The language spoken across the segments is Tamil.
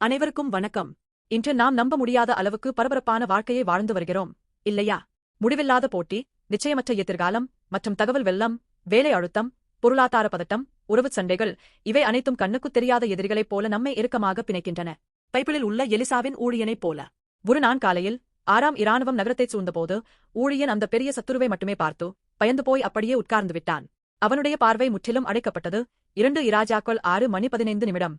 அனைவருக்கும் வணக்கம். இன்று நாம் நம்ப முடியாத அளவுக்கு பரபரப்பான வாழ்க்கையை வாழ்ந்து வருகிறோம், இல்லையா? முடிவில்லாத போட்டி, நிச்சயமற்ற எதிர்காலம் மற்றும் தகவல் வெள்ளம், வேலை அழுத்தம், பொருளாதார பதட்டம், உறவுச் சண்டைகள், இவை அனைத்தும் கண்ணுக்குத் தெரியாத எதிரிகளைப் போல நம்மை இறுக்கமாக பிணைக்கின்றன. பைபிளில் உள்ள எலிசாவின் ஊழியனைப் போல. ஒரு நாள் காலையில் 6ஆம் இராணுவம் நகரத்தைச் சூழ்ந்தபோது ஊழியன் அந்த பெரிய சத்துருவை மட்டுமே பார்த்து பயந்து போய் அப்படியே உட்கார்ந்து விட்டான். அவனுடைய பார்வை முற்றிலும் அடைக்கப்பட்டது. 2 இராஜாக்கள் 6:15.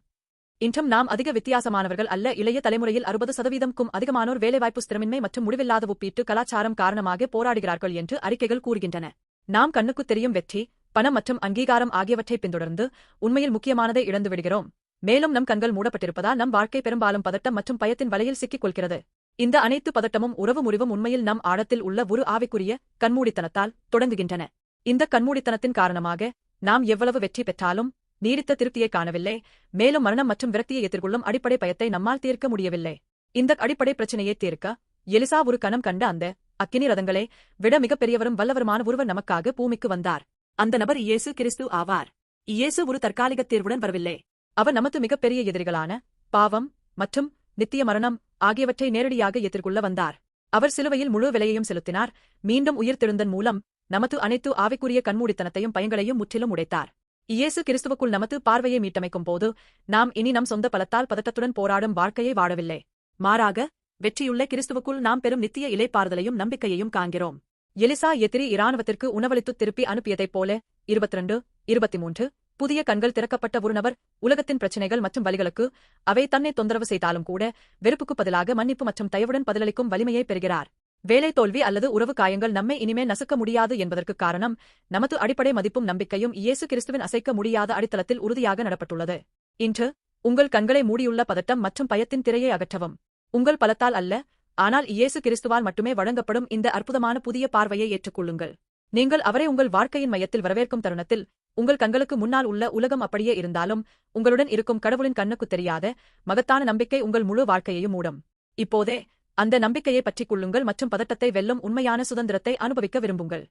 இன்றும் நாம் அதிக வித்தியாசமானவர்கள் அல்ல. இளைய தலைமுறையில் 60%க்கும் அதிகமானோர் வேலைவாய்ப்பு, ஸ்திரமின்மை மற்றும் முடிவில்லாத ஒப்பீட்டு கலாச்சாரம் காரணமாக போராடுகிறார்கள் என்று அறிக்கைகள் கூறுகின்றன. நாம் கண்ணுக்குத் தெரியும் வெற்றி, பணம் மற்றும் அங்கீகாரம் ஆகியவற்றை பின்தொடர்ந்து உண்மையில் முக்கியமானதை இழந்து விடுகிறோம். மேலும் நம் கண்கள் மூடப்பட்டிருப்பதால் நம் வாழ்க்கை பெரும்பாலும் பதட்டம் மற்றும் பயத்தின் வலையில் சிக்கிக் கொள்கிறது. இந்த அனைத்து பதட்டமும் உறவு முறிவும் உண்மையில் நம் ஆழத்தில் உள்ள ஒரு ஆவிக்குரிய கண்மூடித்தனத்தால் தொடங்குகின்றன. இந்த கண்மூடித்தனத்தின் காரணமாக நாம் எவ்வளவு வெற்றி பெற்றாலும் நீடித்த திருப்தியை காணவில்லை. மேலும் மரணம் மற்றும் விரக்தியை எதிர்கொள்ளும் அடிப்படை பயத்தை நம்மால் தீர்க்க முடியவில்லை. இந்த அடிப்படை பிரச்சனையை தீர்க்க எலிசா ஒரு கணம் கண்ட அந்த அக்கினி ரதங்களை விட மிகப்பெரியவரும் வல்லவருமான ஒருவர் நமக்காக பூமிக்கு வந்தார். அந்த நபர் இயேசு கிறிஸ்து ஆவார். இயேசு ஒரு தற்காலிக தீர்வுடன் வரவில்லை. அவர் நமது மிகப்பெரிய எதிரிகளான பாவம் மற்றும் நித்திய மரணம் ஆகியவற்றை நேரடியாக எதிர்கொள்ள வந்தார். அவர் சிலுவையில் முழு விலையையும் செலுத்தினார். மீண்டும் உயிர்த்தெழுந்தன் மூலம் நமது அனைத்து ஆவிக்குரிய கண்மூடித்தனத்தையும் பயங்களையும் முற்றிலும் உடைத்தார். இயேசு கிறிஸ்துவுக்குள் நமது பார்வையை மீட்டமைக்கும் போது நாம் இனி நம் சொந்த பலத்தால் பதட்டத்துடன் போராடும் வாழ்க்கையை வாழவில்லை. மாறாக வெற்றியுள்ள கிறிஸ்துவுக்குள் நாம் பெறும் நித்திய இளைப்பாறுதலையும் நம்பிக்கையையும் காண்கிறோம். எலிசா எதிரி இராணுவத்திற்கு உணவளித்து திருப்பி அனுப்பியதைப் போல 22:23 புதிய கண்கள் திறக்கப்பட்ட ஒரு நபர் உலகத்தின் பிரச்சினைகள் மற்றும் வலிகளுக்கு அவை தன்னை தொந்தரவு செய்தாலும் கூட வெறுப்புக்கு பதிலாக மன்னிப்பு மற்றும் தயவுடன் பதிலளிக்கும் வலிமையை பெறுகிறார். வேலை தோல்வி அல்லது உறவு காயங்கள் நம்மை இனிமே நசுக்க முடியாது என்பதற்கு காரணம் நமது அடிப்படை மதிப்பும் நம்பிக்கையும் இயேசு கிறிஸ்துவின் அசைக்க முடியாத அடித்தளத்தில் உறுதியாக நடப்பட்டுள்ளது. இன்று உங்கள் கண்களை மூடியுள்ள பதட்டம் மற்றும் பயத்தின் திரையை அகற்றவும். உங்கள் பலத்தால் அல்ல, ஆனால் இயேசு கிறிஸ்துவால் மட்டுமே வழங்கப்படும் இந்த அற்புதமான புதிய பார்வையை ஏற்றுக்கொள்ளுங்கள். நீங்கள் அவரை உங்கள் வாழ்க்கையின் மையத்தில் வரவேற்கும் தருணத்தில் உங்கள் கண்களுக்கு முன்னால் உள்ள உலகம் அப்படியே இருந்தாலும் உங்களுடன் இருக்கும் கடவுளின் கண்ணுக்குத் தெரியாத மகத்தான நம்பிக்கை உங்கள் முழு வாழ்க்கையையும் மூடும். இப்போதே அந்த நம்பிக்கையை பற்றிக் கொள்ளுங்கள் மற்றும் பதட்டத்தை வெல்லும் உண்மையான சுதந்திரத்தை அனுபவிக்க விரும்புங்கள்.